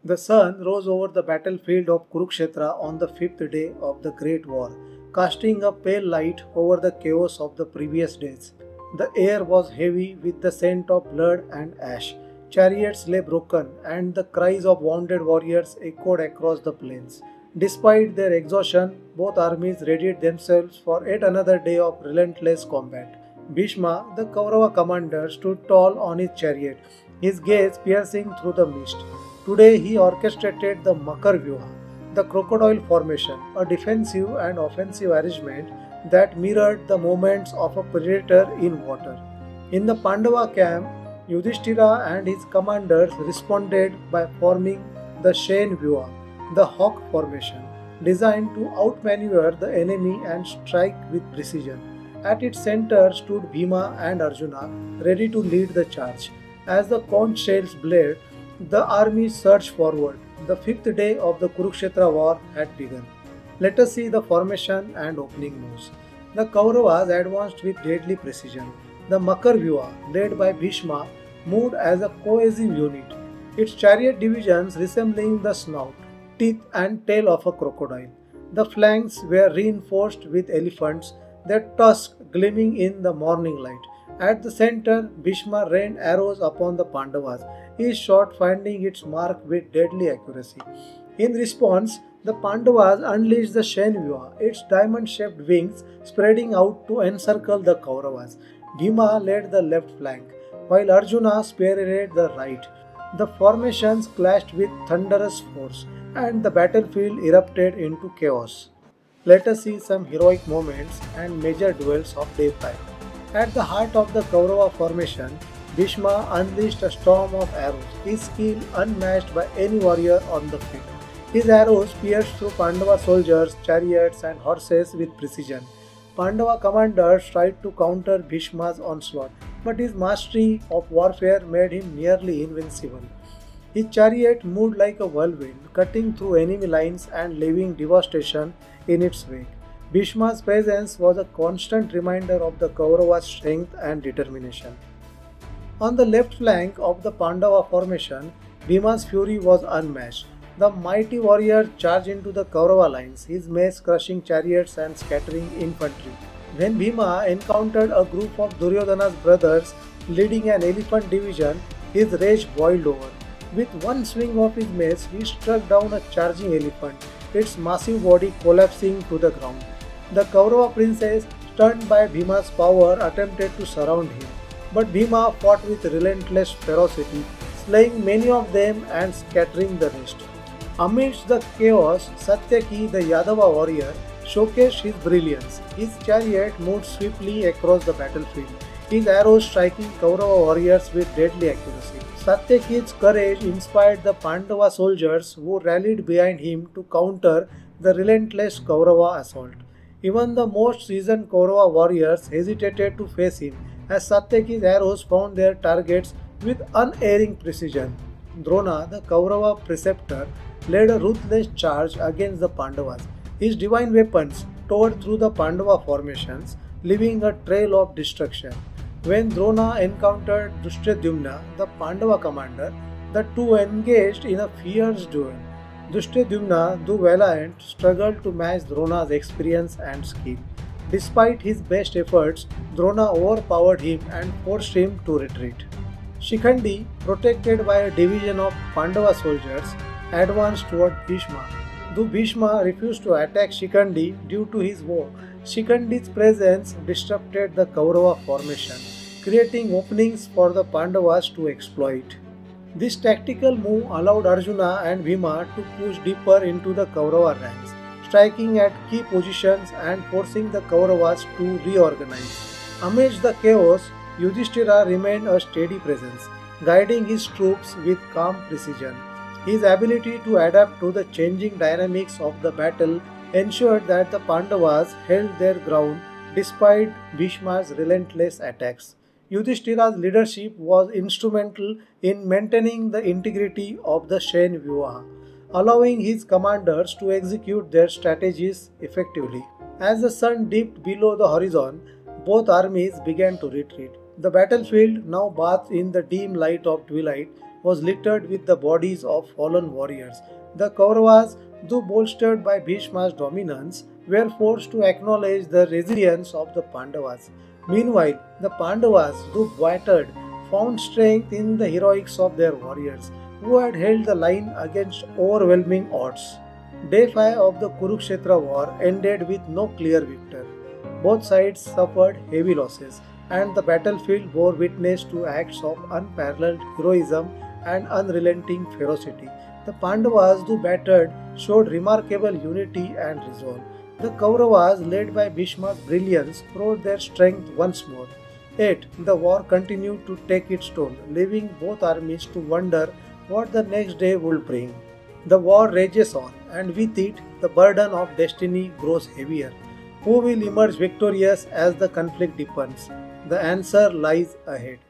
The sun rose over the battlefield of Kurukshetra on the fifth day of the Great War, casting a pale light over the chaos of the previous days. The air was heavy with the scent of blood and ash. Chariots lay broken, and the cries of wounded warriors echoed across the plains. Despite their exhaustion, both armies readied themselves for yet another day of relentless combat. Bhishma, the Kaurava commander, stood tall on his chariot, his gaze piercing through the mist. Today he orchestrated the Makar Vyuha, the crocodile formation, a defensive and offensive arrangement that mirrored the movements of a predator in water. In the Pandava camp, Yudhishthira and his commanders responded by forming the Shen Vyuha, the hawk formation, designed to outmaneuver the enemy and strike with precision. At its center stood Bhima and Arjuna, ready to lead the charge. As the conch shells blazed, the army surged forward. The fifth day of the Kurukshetra war had begun. Let us see the formation and opening moves. The Kauravas advanced with deadly precision. The Makar Vyuha, led by Bhishma, moved as a cohesive unit, its chariot divisions resembling the snout, teeth and tail of a crocodile. The flanks were reinforced with elephants, their tusks gleaming in the morning light. At the center, Bhishma rained arrows upon the Pandavas, each shot finding its mark with deadly accuracy. In response, the Pandavas unleashed the Shenvyuha, its diamond-shaped wings spreading out to encircle the Kauravas. Bhima led the left flank, while Arjuna spearheaded the right. The formations clashed with thunderous force, and the battlefield erupted into chaos. Let us see some heroic moments and major duels of day 5. At the heart of the Kaurava formation, Bhishma unleashed a storm of arrows, his skill unmatched by any warrior on the field. His arrows pierced through Pandava soldiers, chariots, and horses with precision. Pandava commanders tried to counter Bhishma's onslaught, but his mastery of warfare made him nearly invincible. His chariot moved like a whirlwind, cutting through enemy lines and leaving devastation in its wake. Bhishma's presence was a constant reminder of the Kaurava's strength and determination. On the left flank of the Pandava formation, Bhima's fury was unmatched. The mighty warrior charged into the Kaurava lines, his mace crushing chariots and scattering infantry. When Bhima encountered a group of Duryodhana's brothers leading an elephant division, his rage boiled over. With one swing of his mace, he struck down a charging elephant, its massive body collapsing to the ground. The Kaurava princes, stunned by Bhima's power, attempted to surround him, but Bhima fought with relentless ferocity, slaying many of them and scattering the rest. Amidst the chaos, Satyaki, the Yadava warrior, showcased his brilliance. His chariot moved swiftly across the battlefield, his arrows striking Kaurava warriors with deadly accuracy. Satyaki's courage inspired the Pandava soldiers who rallied behind him to counter the relentless Kaurava assault. Even the most seasoned Kaurava warriors hesitated to face him, as Satyaki's arrows found their targets with unerring precision. Drona, the Kaurava preceptor, led a ruthless charge against the Pandavas. His divine weapons tore through the Pandava formations, leaving a trail of destruction. When Drona encountered Drishtadyumna, the Pandava commander, the two engaged in a fierce duel. Drishtadyumna, though valiant, struggled to match Drona's experience and skill. Despite his best efforts, Drona overpowered him and forced him to retreat. Shikhandi, protected by a division of Pandava soldiers, advanced toward Bhishma. Though Bhishma refused to attack Shikhandi due to his woe, Shikhandi's presence disrupted the Kaurava formation, creating openings for the Pandavas to exploit. This tactical move allowed Arjuna and Bhima to push deeper into the Kaurava ranks, striking at key positions and forcing the Kauravas to reorganize. Amidst the chaos, Yudhishthira remained a steady presence, guiding his troops with calm precision. His ability to adapt to the changing dynamics of the battle ensured that the Pandavas held their ground despite Bhishma's relentless attacks. Yudhishthira's leadership was instrumental in maintaining the integrity of the Shen Vyuha, allowing his commanders to execute their strategies effectively. As the sun dipped below the horizon, both armies began to retreat. The battlefield, now bathed in the dim light of twilight, was littered with the bodies of fallen warriors. The Kauravas, though bolstered by Bhishma's dominance, were forced to acknowledge the resilience of the Pandavas. Meanwhile, the Pandavas, though battered, found strength in the heroics of their warriors, who had held the line against overwhelming odds. Day 5 of the Kurukshetra war ended with no clear victor. Both sides suffered heavy losses, and the battlefield bore witness to acts of unparalleled heroism and unrelenting ferocity. The Pandavas, though battered, showed remarkable unity and resolve. The Kauravas, led by Bhishma's brilliance, proved their strength once more. Yet, the war continued to take its toll, leaving both armies to wonder what the next day would bring. The war rages on, and with it, the burden of destiny grows heavier. Who will emerge victorious as the conflict deepens? The answer lies ahead.